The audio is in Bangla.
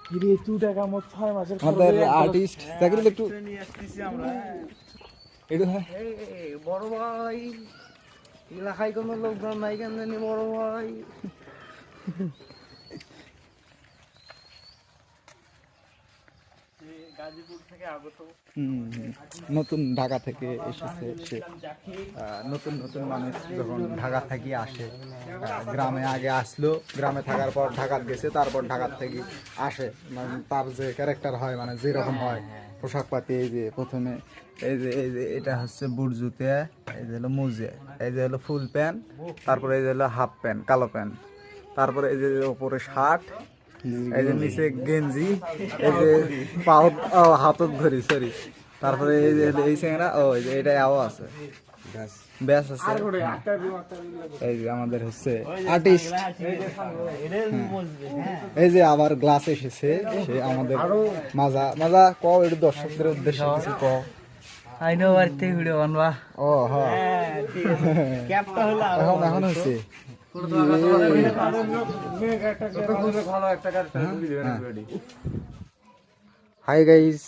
কিরে 2 টাকা মোট 6 মাসের আমাদের আর্টিস্ট জাকির একটু নিয়ে আসতেছি আমরা। একটু হ্যাঁ এই বড় ভাই এলাকায় কোনো লোকজন নাই কেন জানি বড় ভাই। গাজীপুর থেকে আগত নতুন ঢাকা থেকে এসেছে সে নতুন নতুন মানুষ যখন ঢাকা থেকে আসে গ্রামে আগে আসলো, গ্রামে থাকার পর ঢাকাত গেছে, তারপর ঢাকার থেকে আসে, মানে তার যে ক্যারেক্টার হয়, মানে যেরকম হয় পোশাক পাতি, এই যে প্রথমে এই যে এটা হচ্ছে বুট জুতে, এই যে হলো মুজে, এই যে হলো ফুল প্যান্ট, তারপরে এই যে হলো হাফ প্যান্ট কালো প্যান্ট, তারপরে এই যে ওপরে শার্ট, এই যে নিচে গেঞ্জি, এই যে পাও হাতত ধরি সরি, তারপরে এই যে এই চেংড়া ও এই যে এটা আও আছে ব্যাস আছে। এই যে আমাদের হচ্ছে আর্টিস্ট, এই যে আবার গ্লাস এসেছে, সে আমাদের মাজা মাজা ক একটু দর্শকদের উদ্দেশ্যে কিছু ক। আইনো বাড়িতে ভিডিও বানবা। ও হ্যাঁ ক্যাপটা হলো এখন এখন হচ্ছে ভালো একটা ক্যারেক্টার তুলি দেবেন রেডি। Hi guys,